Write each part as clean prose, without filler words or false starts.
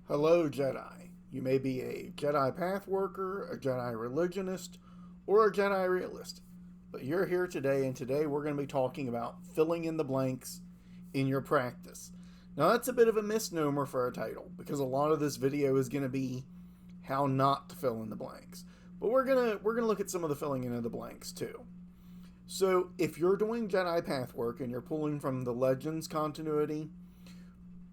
Hello, Jedi. You may be a Jedi Pathworker, a Jedi Religionist, or a Jedi Realist. But you're here today, and today we're going to be talking about filling in the blanks in your practice. Now, that's a bit of a misnomer for a title, because a lot of this video is going to be how not to fill in the blanks. But we're gonna look at some of the filling in of the blanks too. So, if you're doing Jedi Path work and you're pulling from the Legends continuity,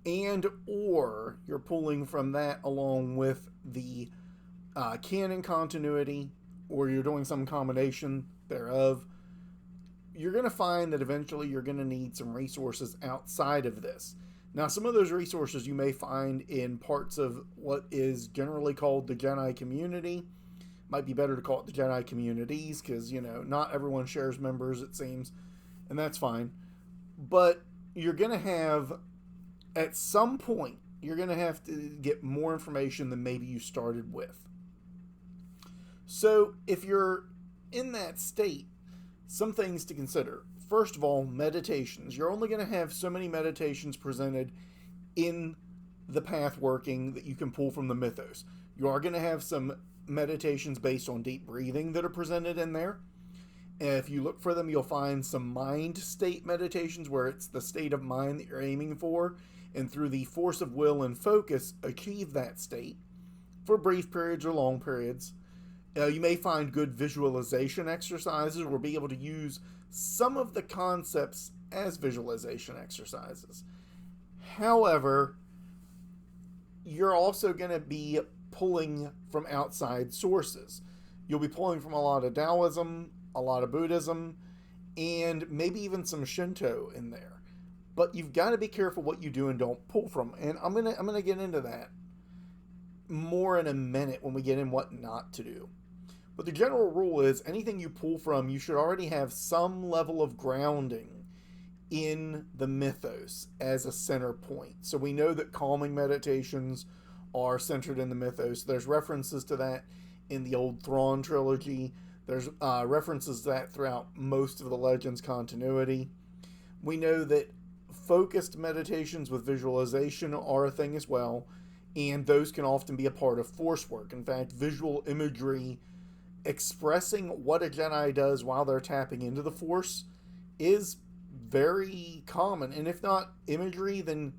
and or you're pulling from that along with the canon continuity, or you're doing some combination thereof, you're going to find that eventually you're going to need some resources outside of this. Now, some of those resources you may find in parts of what is generally called the Jedi community. Might be better to call it the Jedi communities because, not everyone shares members, it seems, and that's fine. But you're going to have, at some point, you're going to have to get more information than maybe you started with. So, if you're in that state, some things to consider. First of all, meditations. You're only going to have so many meditations presented in the path working that you can pull from the mythos. You are going to have some meditations based on deep breathing that are presented in there. And if you look for them, you'll find some mind state meditations where it's the state of mind that you're aiming for, and through the force of will and focus, achieve that state for brief periods or long periods. You may find good visualization exercises or be able to use some of the concepts as visualization exercises. However, you're also going to be pulling from outside sources. You'll be pulling from a lot of Taoism, a lot of Buddhism, and maybe even some Shinto in there. But you've got to be careful what you do and don't pull from. And I'm gonna get into that more in a minute when we get in what not to do. But the general rule is anything you pull from, you should already have some level of grounding in the mythos as a center point. So we know that calming meditations are centered in the mythos. There's references to that in the old Thrawn trilogy. There's references to that throughout most of the Legends continuity. We know that focused meditations with visualization are a thing as well, and those can often be a part of force work. In fact, visual imagery expressing what a Jedi does while they're tapping into the Force is very common, and if not imagery, then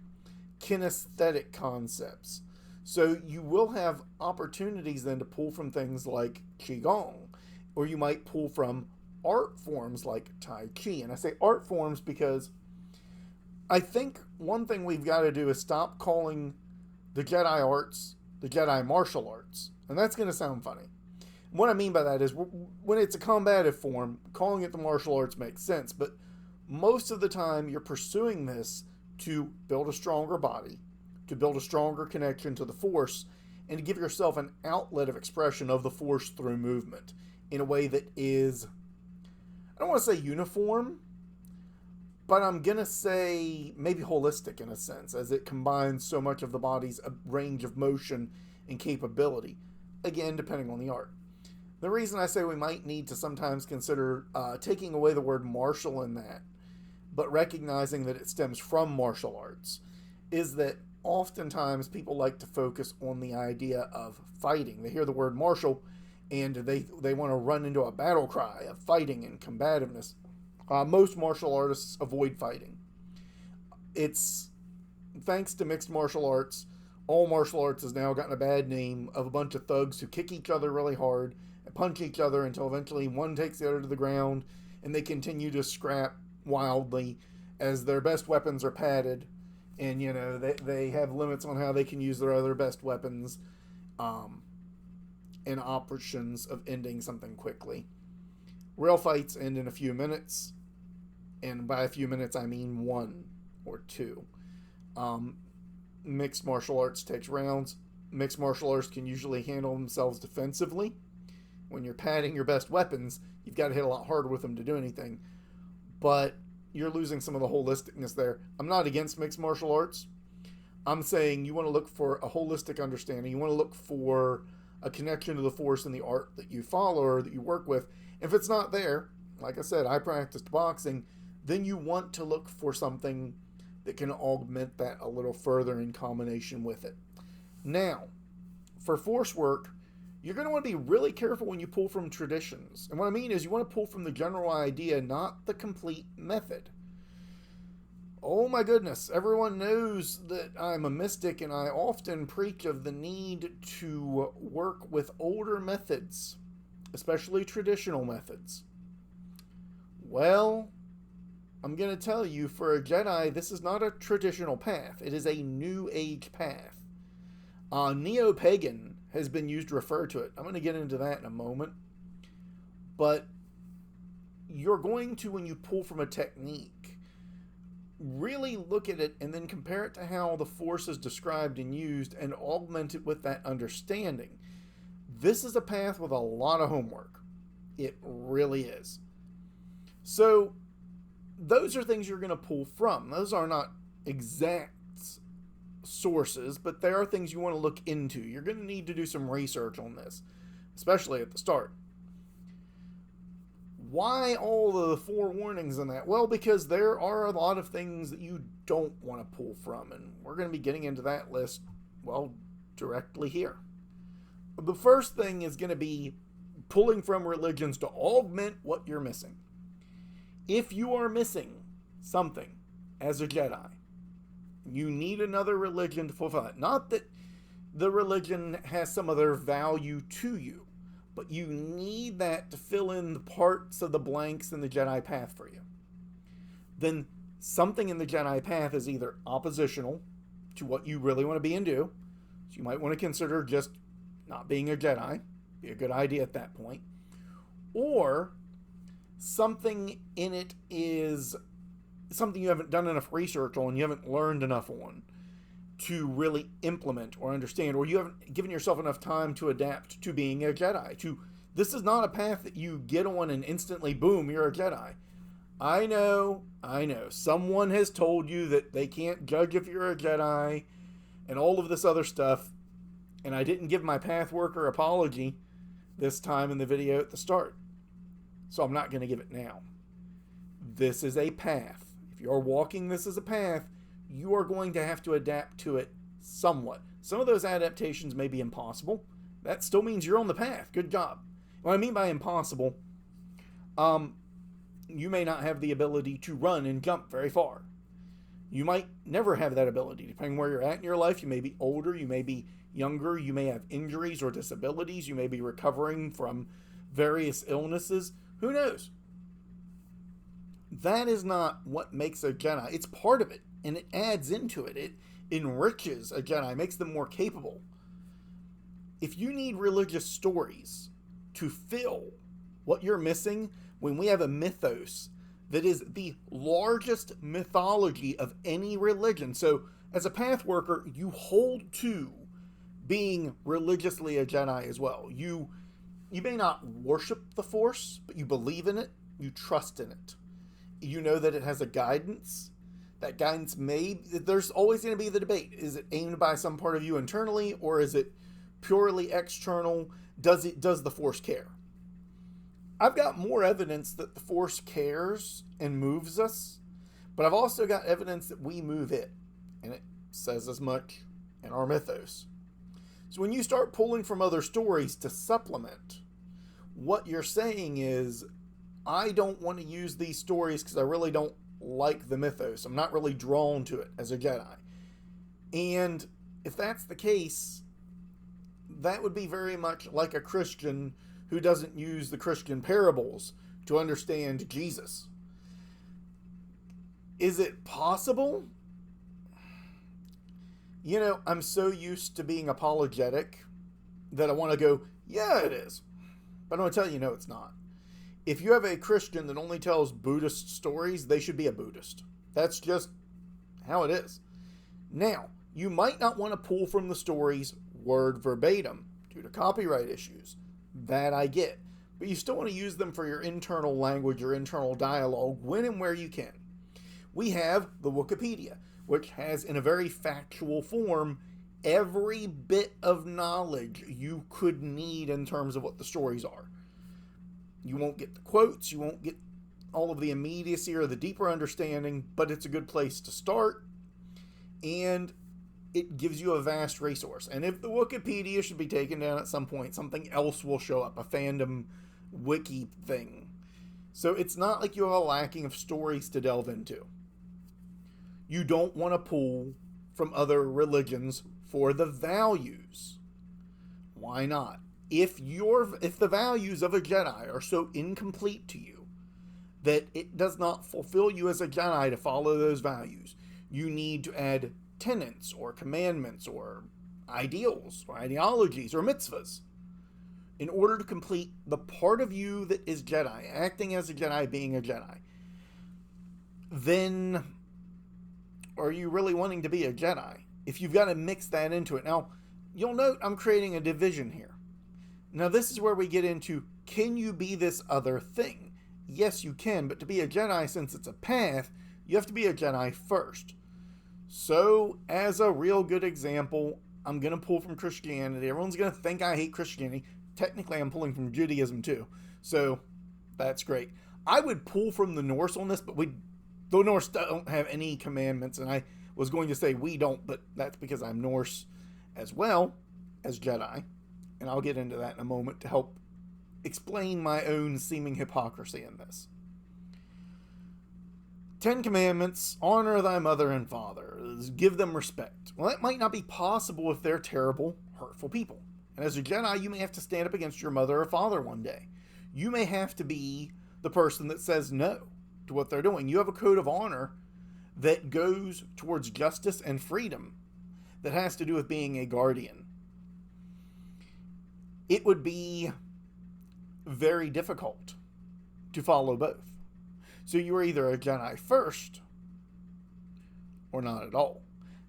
kinesthetic concepts. So you will have opportunities then to pull from things like Qigong, or you might pull from art forms like Tai Chi. And I say art forms because I think one thing we've got to do is stop calling the Jedi arts the Jedi martial arts. And that's going to sound funny. What I mean by that is when it's a combative form, calling it the martial arts makes sense. But most of the time, you're pursuing this to build a stronger body, to build a stronger connection to the Force, and to give yourself an outlet of expression of the Force through movement in a way that is, I don't want to say uniform, but I'm going to say maybe holistic in a sense, as it combines so much of the body's range of motion and capability. Again, depending on the art. The reason I say we might need to sometimes consider taking away the word martial in that, but recognizing that it stems from martial arts, is that oftentimes people like to focus on the idea of fighting. They hear the word martial and they want to run into a battle cry of fighting and combativeness. Most martial artists avoid fighting. It's thanks to mixed martial arts, all martial arts has now gotten a bad name of a bunch of thugs who kick each other really hard and punch each other until eventually one takes the other to the ground, and they continue to scrap wildly as their best weapons are padded, and they have limits on how they can use their other best weapons, and options of ending something quickly. Real fights end in a few minutes, and by a few minutes I mean 1 or 2. Mixed martial arts takes rounds. Mixed martial arts can usually handle themselves defensively. When you're padding your best weapons, you've got to hit a lot harder with them to do anything. But you're losing some of the holisticness there. I'm not against mixed martial arts. I'm saying you want to look for a holistic understanding. You want to look for a connection to the Force in the art that you follow or that you work with. If it's not there, like I said, I practiced boxing, then you want to look for something that can augment that a little further in combination with it. Now, for Force work, you're going to want to be really careful when you pull from traditions. And what I mean is you want to pull from the general idea, not the complete method. Oh my goodness, everyone knows that I'm a mystic, and I often preach of the need to work with older methods, especially traditional methods. Well, I'm going to tell you, for a Jedi, this is not a traditional path. It is a New Age path. Neo-pagan has been used to refer to it. I'm going to get into that in a moment. But you're going to, when you pull from a technique, really look at it and then compare it to how the Force is described and used and augment it with that understanding. This is a path with a lot of homework. It really is. So, those are things you're going to pull from. Those are not exact sources, but they are things you want to look into. You're going to need to do some research on this, especially at the start. Why all the forewarnings on that? Well, because there are a lot of things that you don't want to pull from, and we're going to be getting into that list, well, directly here. The first thing is going to be pulling from religions to augment what you're missing. If you are missing something as a Jedi, you need another religion to fulfill it. Not that the religion has some other value to you, but you need that to fill in the parts of the blanks in the Jedi Path for you. Then something in the Jedi Path is either oppositional to what you really want to be and do, so you might want to consider just not being a Jedi, be a good idea at that point, or something in it is something you haven't done enough research on, you haven't learned enough on to really implement or understand, or you haven't given yourself enough time to adapt to being a Jedi. This is not a path that you get on and instantly, boom, you're a Jedi. I know, someone has told you that they can't judge if you're a Jedi and all of this other stuff, and I didn't give my Pathworker apology this time in the video at the start, so I'm not going to give it now. This is a path. If you're walking this as a path, you are going to have to adapt to it somewhat. Some of those adaptations may be impossible. That still means you're on the path. Good job. What I mean by impossible, you may not have the ability to run and jump very far. You might never have that ability, depending where you're at in your life. You may be older, you may be younger, you may have injuries or disabilities, you may be recovering from various illnesses. Who knows? That is not what makes a Jedi. It's part of it, and it adds into it. It enriches a Jedi, makes them more capable. If you need religious stories to fill what you're missing, when we have a mythos that is the largest mythology of any religion, so as a Pathworker, you hold to being religiously a Jedi as well. You may not worship the Force, but you believe in it, you trust in it. You know that it has a guidance. That guidance there's always going to be the debate. Is it aimed by some part of you internally, or is it purely external? Does the Force care? I've got more evidence that the Force cares and moves us, but I've also got evidence that we move it, and it says as much in our mythos. So when you start pulling from other stories to supplement, what you're saying is, I don't want to use these stories because I really don't like the mythos. I'm not really drawn to it as a Jedi. And if that's the case, that would be very much like a Christian who doesn't use the Christian parables to understand Jesus. Is it possible? You know, I'm so used to being apologetic that I want to go, yeah, it is. But I'm going to tell you, no, it's not. If you have a Christian that only tells Buddhist stories, they should be a Buddhist. That's just how it is. Now, you might not want to pull from the stories word verbatim due to copyright issues. That I get. But you still want to use them for your internal language, your internal dialogue, when and where you can. We have the Wikipedia, which has, in a very factual form, every bit of knowledge you could need in terms of what the stories are. You won't get the quotes, you won't get all of the immediacy or the deeper understanding, but it's a good place to start. And it gives you a vast resource. And if the Wikipedia should be taken down at some point, something else will show up, a fandom wiki thing. So it's not like you have a lacking of stories to delve into. You don't want to pull from other religions for the values. Why not? If the values of a Jedi are so incomplete to you that it does not fulfill you as a Jedi to follow those values, you need to add tenets or commandments or ideals or ideologies or mitzvahs in order to complete the part of you that is Jedi, acting as a Jedi, being a Jedi. Then are you really wanting to be a Jedi? If you've got to mix that into it. Now, you'll note I'm creating a division here. Now, this is where we get into, can you be this other thing? Yes, you can, but to be a Jedi, since it's a path, you have to be a Jedi first. So, as a real good example, I'm going to pull from Christianity. Everyone's going to think I hate Christianity. Technically, I'm pulling from Judaism too. So, that's great. I would pull from the Norse on this, but the Norse don't have any commandments, and I was going to say we don't, but that's because I'm Norse as well as Jedi. And I'll get into that in a moment to help explain my own seeming hypocrisy in this. 10 Commandments, honor thy mother and father, give them respect. Well, that might not be possible if they're terrible, hurtful people. And as a Jedi, you may have to stand up against your mother or father one day. You may have to be the person that says no to what they're doing. You have a code of honor that goes towards justice and freedom that has to do with being a guardian. It would be very difficult to follow both. So you are either a Jedi first or not at all.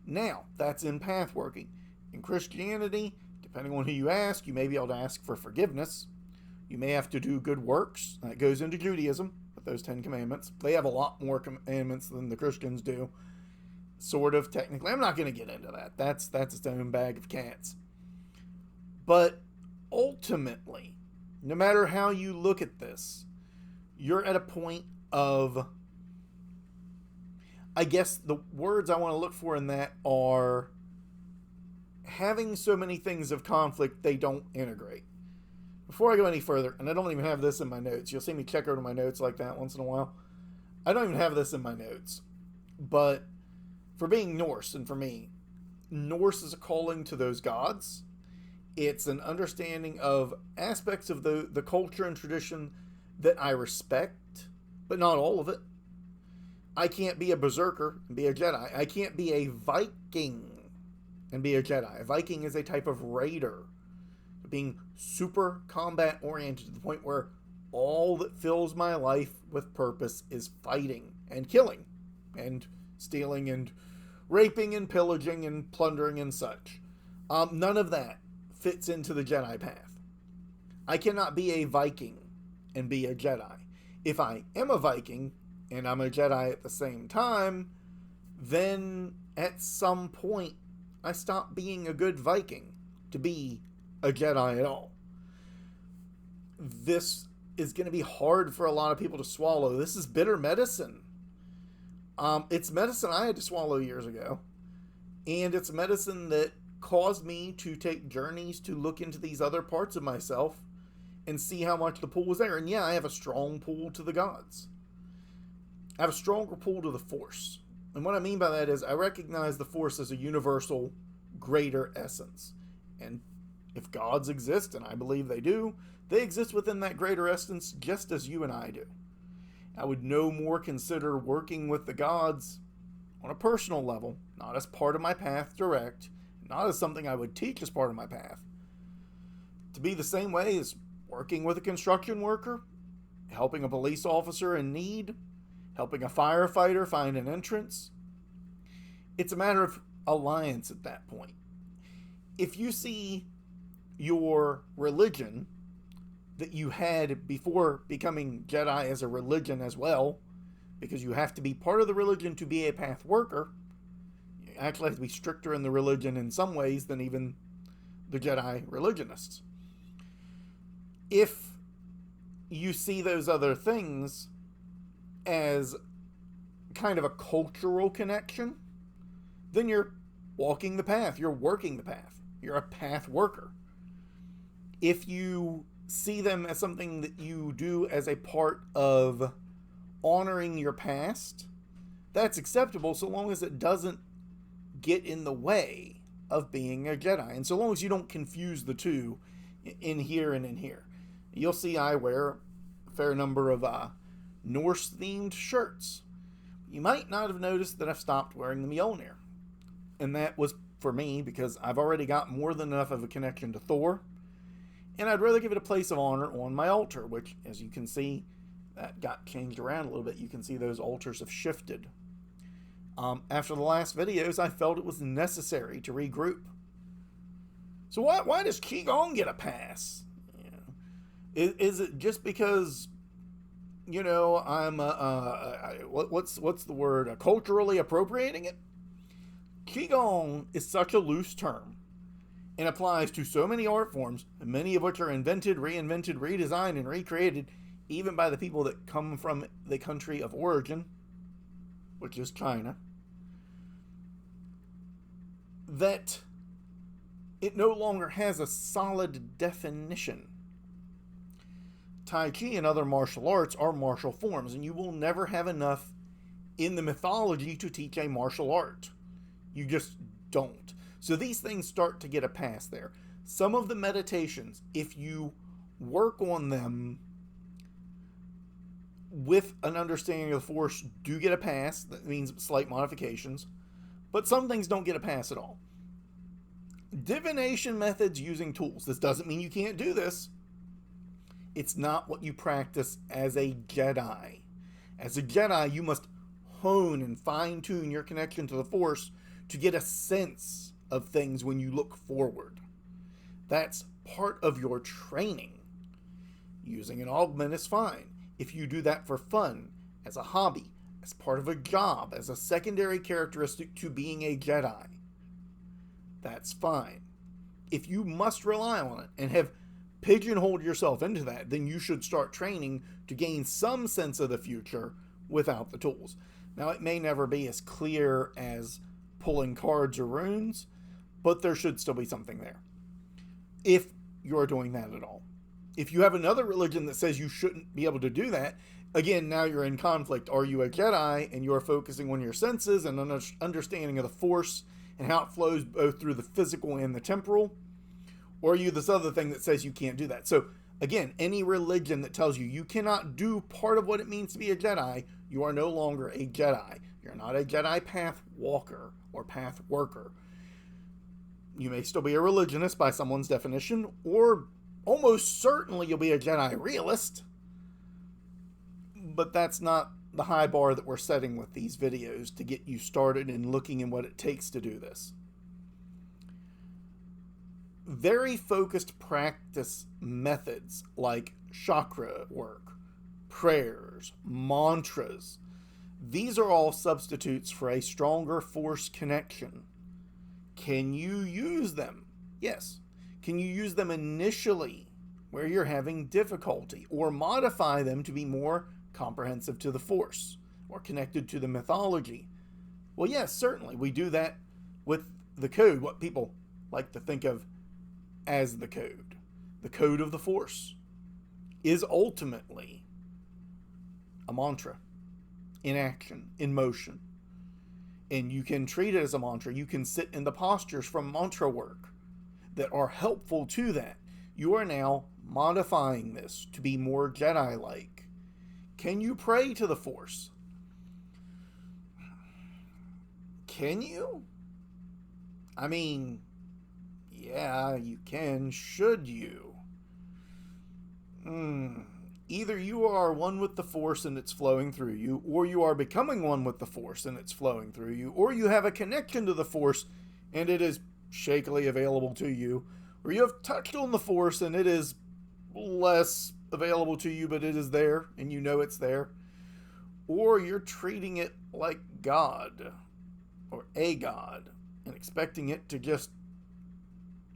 Now, that's in pathworking. In Christianity, depending on who you ask, you may be able to ask for forgiveness. You may have to do good works. That goes into Judaism with those 10 commandments. They have a lot more commandments than the Christians do. Sort of, technically. I'm not going to get into that. That's its own bag of cats. But ultimately, no matter how you look at this, you're at a point of, I guess the words I want to look for in that are having so many things of conflict they don't integrate. Before I go any further, and I don't even have this in my notes, you'll see me check over my notes like that once in a while. I don't even have this in my notes, but for being Norse, and for me, Norse is a calling to those gods. It's an understanding of aspects of the culture and tradition that I respect, but not all of it. I can't be a berserker and be a Jedi. I can't be a Viking and be a Jedi. A Viking is a type of raider, being super combat oriented to the point where all that fills my life with purpose is fighting and killing and stealing and raping and pillaging and plundering and such. None of that fits into the Jedi path. I cannot be a Viking and be a Jedi. If I am a Viking and I'm a Jedi at the same time, then at some point I stop being a good Viking to be a Jedi at all. This is going to be hard for a lot of people to swallow. This is bitter medicine. It's medicine I had to swallow years ago. And it's medicine that caused me to take journeys to look into these other parts of myself and see how much the pull was there. And yeah, I have a strong pull to the gods. I have a stronger pull to the Force. And what I mean by that is I recognize the Force as a universal, greater essence. And if gods exist, and I believe they do, they exist within that greater essence just as you and I do. I would no more consider working with the gods on a personal level, not as part of my path direct, not as something I would teach as part of my path, to be the same way as working with a construction worker, helping a police officer in need, helping a firefighter find an entrance. It's a matter of alliance at that point. If you see your religion that you had before becoming Jedi as a religion as well, because you have to be part of the religion to be a path worker, you actually have to be stricter in the religion in some ways than even the Jedi religionists. If you see those other things as kind of a cultural connection, then you're walking the path, you're working the path. You're a path worker. If you see them as something that you do as a part of honoring your past, that's acceptable so long as it doesn't get in the way of being a Jedi. And so long as you don't confuse the two in here and in here. You'll see I wear a fair number of Norse-themed shirts. You might not have noticed that I've stopped wearing the Mjolnir. And that was for me because I've already got more than enough of a connection to Thor. And I'd rather give it a place of honor on my altar, which, as you can see, that got changed around a little bit. You can see those altars have shifted. After the last videos, I felt it was necessary to regroup. So why does Qigong get a pass? You know, is it just because, you know, I'm what's the word? Culturally appropriating it? Qigong is such a loose term and applies to so many art forms, many of which are invented, reinvented, redesigned, and recreated, even by the people that come from the country of origin, which is China, that it no longer has a solid definition. Tai Chi and other martial arts are martial forms, and you will never have enough in the mythology to teach a martial art. You just don't. So these things start to get a pass there. Some of the meditations, if you work on them with an understanding of the Force, do get a pass. That means slight modifications. But some things don't get a pass at all. Divination methods using tools. This doesn't mean you can't do this. It's not what you practice as a Jedi. As a Jedi, you must hone and fine-tune your connection to the Force to get a sense of things when you look forward. That's part of your training. Using an augment is fine. If you do that for fun, as a hobby, as part of a job, as a secondary characteristic to being a Jedi, that's fine. If you must rely on it and have pigeonholed yourself into that, then you should start training to gain some sense of the future without the tools. Now, it may never be as clear as pulling cards or runes, but there should still be something there, if you're doing that at all. If you have another religion that says you shouldn't be able to do that, again, now you're in conflict. Are you a Jedi and you're focusing on your senses and understanding of the Force and how it flows both through the physical and the temporal? Or are you this other thing that says you can't do that? So again, any religion that tells you you cannot do part of what it means to be a Jedi, you are no longer a Jedi. You're not a Jedi Path Walker or Path Worker. You may still be a religionist by someone's definition, or almost certainly you'll be a Jedi Realist. But that's not the high bar that we're setting with these videos to get you started in looking at what it takes to do this. Very focused practice methods like chakra work, prayers, mantras, these are all substitutes for a stronger Force connection. Can you use them? Yes. Can you use them initially where you're having difficulty, or modify them to be more comprehensive to the Force or connected to the mythology? Well, yes, certainly. We do that with the code, what people like to think of as the code. The code of the Force is ultimately a mantra in action, in motion. And you can treat it as a mantra. You can sit in the postures from mantra work that are helpful to that. You are now modifying this to be more Jedi-like. Can you pray to the Force? Can you? I mean, yeah, you can. Should you? Either you are one with the Force and it's flowing through you, or you are becoming one with the Force and it's flowing through you, or you have a connection to the Force and it is shakily available to you, or you have touched on the Force and it is less available to you, but it is there and you know it's there, or you're treating it like God or a God and expecting it to just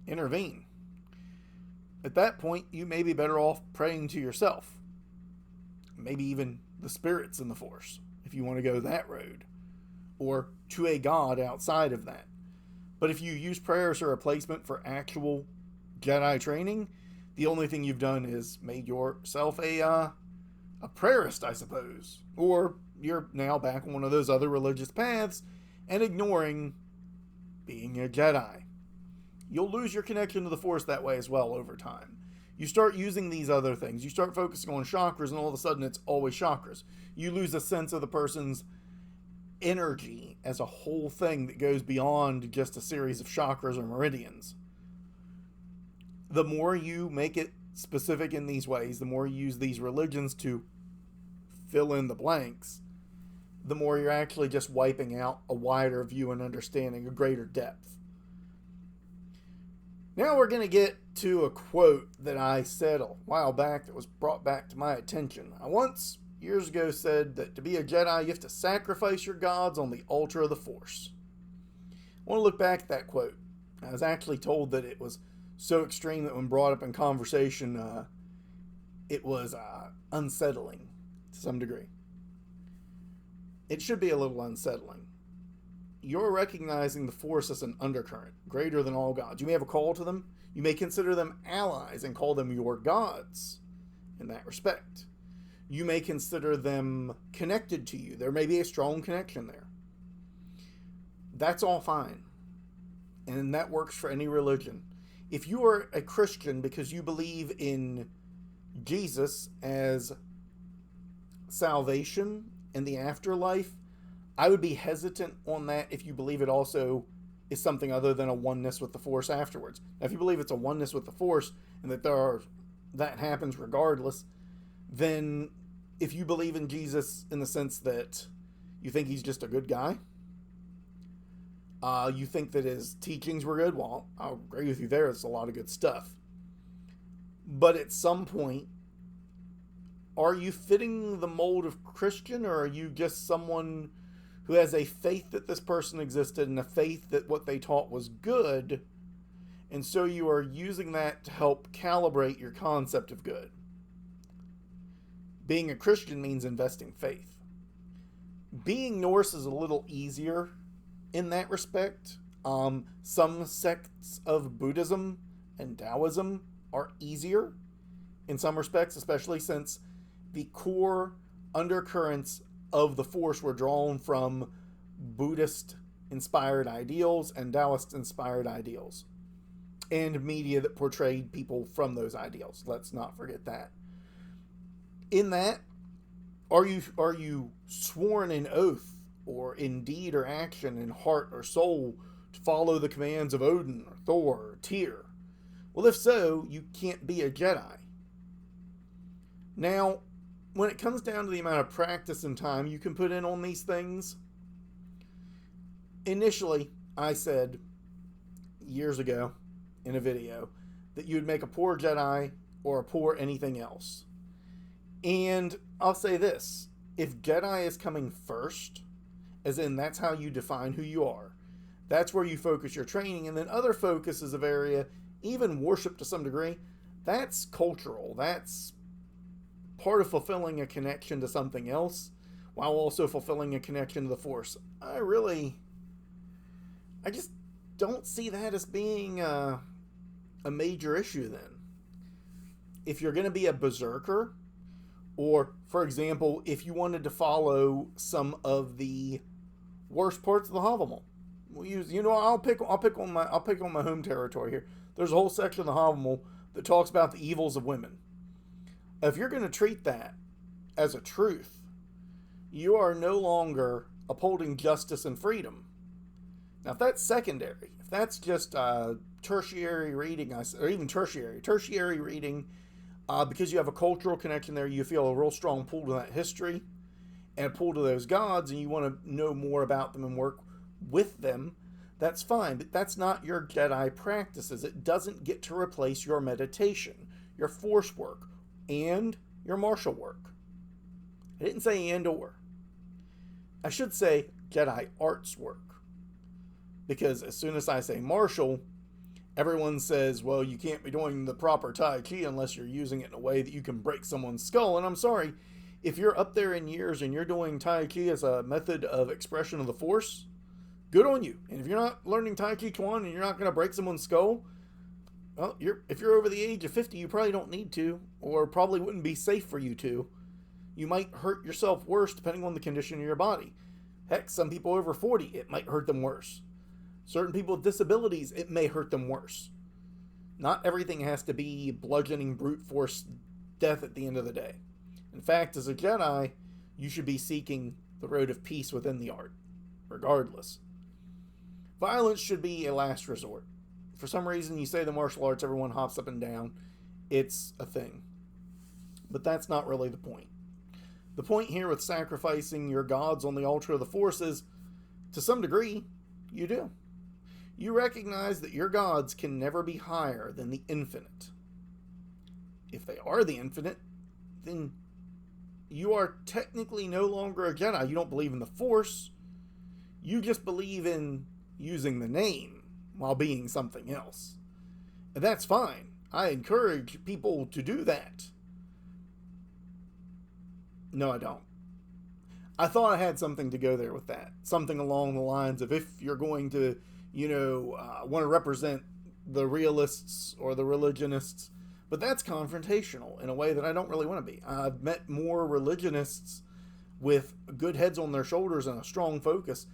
intervene. At that point, you may be better off praying to yourself. Maybe even the spirits in the Force, if you want to go that road. Or to a God outside of that. But if you use prayer as a replacement for actual Jedi training, the only thing you've done is made yourself a prayerist, I suppose. Or you're now back on one of those other religious paths and ignoring being a Jedi. You'll lose your connection to the Force that way as well over time. You start using these other things. You start focusing on chakras, and all of a sudden it's always chakras. You lose a sense of the person's energy as a whole thing that goes beyond just a series of chakras or meridians. The more you make it specific in these ways, the more you use these religions to fill in the blanks, the more you're actually just wiping out a wider view and understanding, a greater depth. Now we're going to get to a quote that I said a while back that was brought back to my attention. I once, years ago, said that to be a Jedi, you have to sacrifice your gods on the altar of the Force. I want to look back at that quote. I was actually told that it was so extreme that when brought up in conversation, it was unsettling to some degree. It should be a little unsettling. You're recognizing the Force as an undercurrent, greater than all gods. You may have a call to them. You may consider them allies and call them your gods in that respect. You may consider them connected to you. There may be a strong connection there. That's all fine. And that works for any religion. If you are a Christian because you believe in Jesus as salvation and the afterlife, I would be hesitant on that if you believe it also is something other than a oneness with the Force afterwards. Now, if you believe it's a oneness with the Force and that that happens regardless, then if you believe in Jesus in the sense that you think he's just a good guy, you think that his teachings were good, well, I'll agree with you there. It's a lot of good stuff. But at some point, are you fitting the mold of Christian, or are you just someone who has a faith that this person existed and a faith that what they taught was good, and so you are using that to help calibrate your concept of good? Being a Christian means investing faith. Being Norse is a little easier in that respect. Some sects of Buddhism and Taoism are easier in some respects, especially since the core undercurrents of the Force were drawn from Buddhist-inspired ideals and Taoist-inspired ideals, and media that portrayed people from those ideals. Let's not forget that. In that, are you sworn in oath, or in deed or action, in heart or soul, to follow the commands of Odin or Thor or Tyr? Well, if so, you can't be a Jedi. Now, when it comes down to the amount of practice and time you can put in on these things, initially, I said years ago in a video that you'd make a poor Jedi or a poor anything else. And I'll say this, if Jedi is coming first, as in that's how you define who you are, that's where you focus your training, and then other focuses of area, even worship to some degree, that's cultural, that's part of fulfilling a connection to something else, while also fulfilling a connection to the Force. I just don't see that as being a major issue then. If you're going to be a berserker, or, for example, if you wanted to follow some of the worst parts of the Havamal, I'll pick on my home territory here. There's a whole section of the Havamal that talks about the evils of women. If you're going to treat that as a truth, you are no longer upholding justice and freedom. Now, if that's secondary, if that's just tertiary reading, or even tertiary reading, because you have a cultural connection there, you feel a real strong pull to that history and a pull to those gods, and you want to know more about them and work with them, that's fine. But that's not your Jedi practices. It doesn't get to replace your meditation, your Force work, and your martial work. I didn't say and or. I should say Jedi arts work. Because as soon as I say martial, everyone says, well, you can't be doing the proper Tai Chi unless you're using it in a way that you can break someone's skull. And I'm sorry, if you're up there in years and you're doing Tai Chi as a method of expression of the Force, Good on you. And if you're not learning Tai Chi Chuan and you're not going to break someone's skull, well, if you're over the age of 50, you probably don't need to, or probably wouldn't be safe for you to. You might hurt yourself worse depending on the condition of your body. Heck, some people over 40, it might hurt them worse. Certain people with disabilities, it may hurt them worse. Not everything has to be bludgeoning brute force death at the end of the day. In fact, as a Jedi, you should be seeking the road of peace within the art, regardless. Violence should be a last resort. For some reason, you say the martial arts, everyone hops up and down. It's a thing. But that's not really the point. The point here with sacrificing your gods on the altar of the Force is, to some degree, you do. You recognize that your gods can never be higher than the infinite. If they are the infinite, then you are technically no longer a Jedi. You don't believe in the Force. You just believe in using the name while being something else. And that's fine. I encourage people to do that. No, I don't. I thought I had something to go there with that. Something along the lines of, if you're going to, want to represent the realists or the religionists. But that's confrontational in a way that I don't really want to be. I've met more religionists with good heads on their shoulders and a strong focus,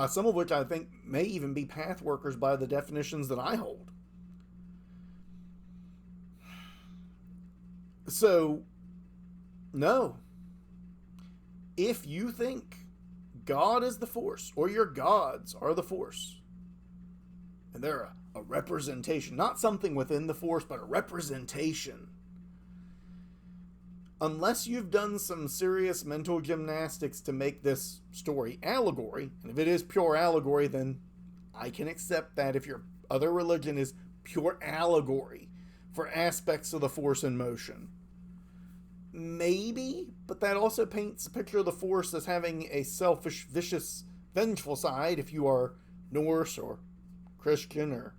some of which I think may even be path workers by the definitions that I hold. So, no. If you think God is the Force, or your gods are the Force, and they're a representation, not something within the Force, but a representation, unless you've done some serious mental gymnastics to make this story allegory, and if it is pure allegory, then I can accept that if your other religion is pure allegory for aspects of the Force in motion. Maybe, but that also paints a picture of the Force as having a selfish, vicious, vengeful side if you are Norse or Christian or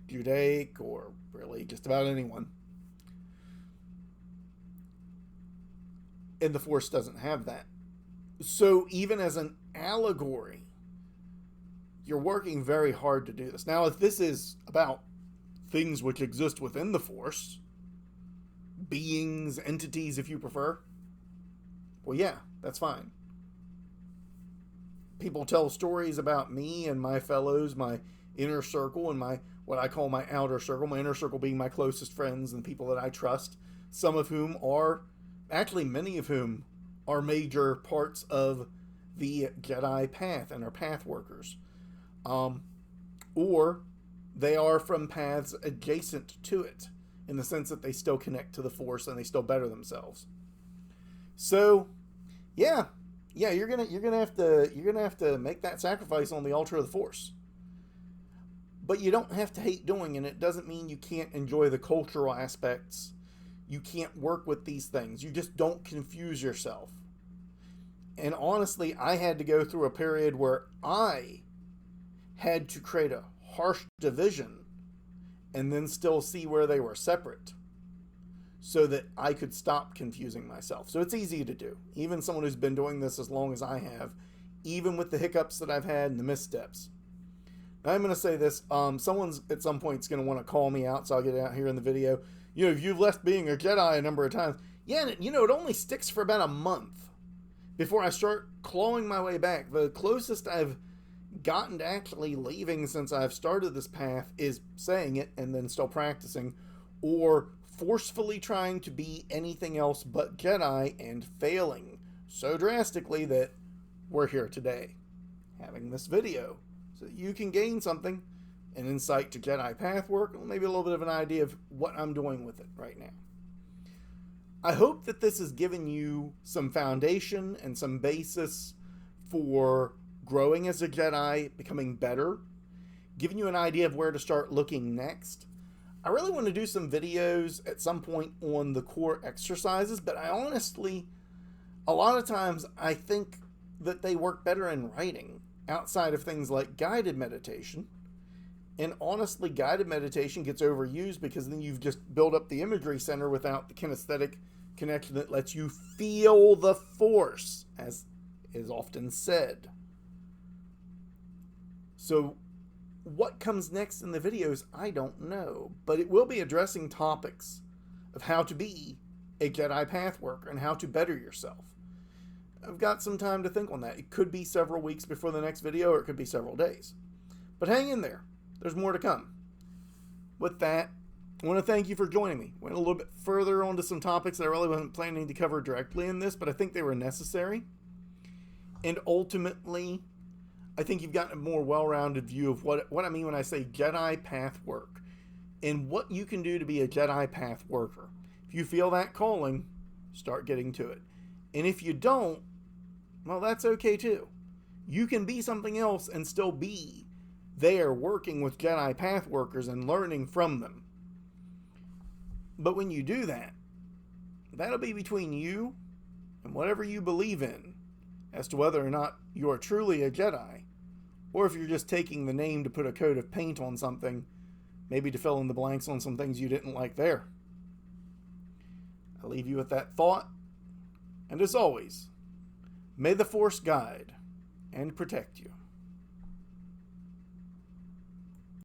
Judaic or really just about anyone. And the Force doesn't have that. So even as an allegory, you're working very hard to do this. Now, if this is about things which exist within the Force, beings, entities, if you prefer, well, yeah, that's fine. People tell stories about me and my fellows, my inner circle, and my what I call my outer circle. My inner circle being my closest friends and people that I trust, some of whom are, actually many of whom are major parts of the Jedi Path and are Path Workers. Or they are from paths adjacent to it, in the sense that they still connect to the Force and they still better themselves. So, yeah, you're gonna have to make that sacrifice on the altar of the Force. But you don't have to hate doing it. It doesn't mean you can't enjoy the cultural aspects. You can't work with these things. You just don't confuse yourself. And honestly, I had to go through a period where I had to create a harsh division and then still see where they were separate so that I could stop confusing myself. So it's easy to do. Even someone who's been doing this as long as I have, even with the hiccups that I've had and the missteps. Now, I'm going to say this. Someone's at some point is going to want to call me out, so I'll get it out here in the video. If you've left being a Jedi a number of times, yeah, it only sticks for about a month before I start clawing my way back. The closest I've gotten to actually leaving since I've started this path is saying it and then still practicing, or forcefully trying to be anything else but Jedi and failing so drastically that we're here today having this video so that you can gain something, an insight to Jedi Path work, or maybe a little bit of an idea of what I'm doing with it right now. I hope that this has given you some foundation and some basis for growing as a Jedi, becoming better, giving you an idea of where to start looking next. I really want to do some videos at some point on the core exercises, but I honestly, a lot of times I think that they work better in writing outside of things like guided meditation. And honestly, guided meditation gets overused because then you've just built up the imagery center without the kinesthetic connection that lets you feel the Force, as is often said. So what comes next in the videos, I don't know, but it will be addressing topics of how to be a Jedi Pathworker and how to better yourself. I've got some time to think on that. It could be several weeks before the next video, or it could be several days. But hang in there. There's more to come. With that, I want to thank you for joining me. Went a little bit further onto some topics that I really wasn't planning to cover directly in this, but I think they were necessary. And ultimately, I think you've gotten a more well-rounded view of what I mean when I say Jedi Path work and what you can do to be a Jedi Path worker. If you feel that calling, start getting to it. And if you don't, well, that's okay too. You can be something else and still be there working with Jedi Path workers and learning from them. But when you do that, that'll be between you and whatever you believe in as to whether or not you are truly a Jedi, or if you're just taking the name to put a coat of paint on something, maybe to fill in the blanks on some things you didn't like there. I'll leave you with that thought, and as always, may the Force guide and protect you.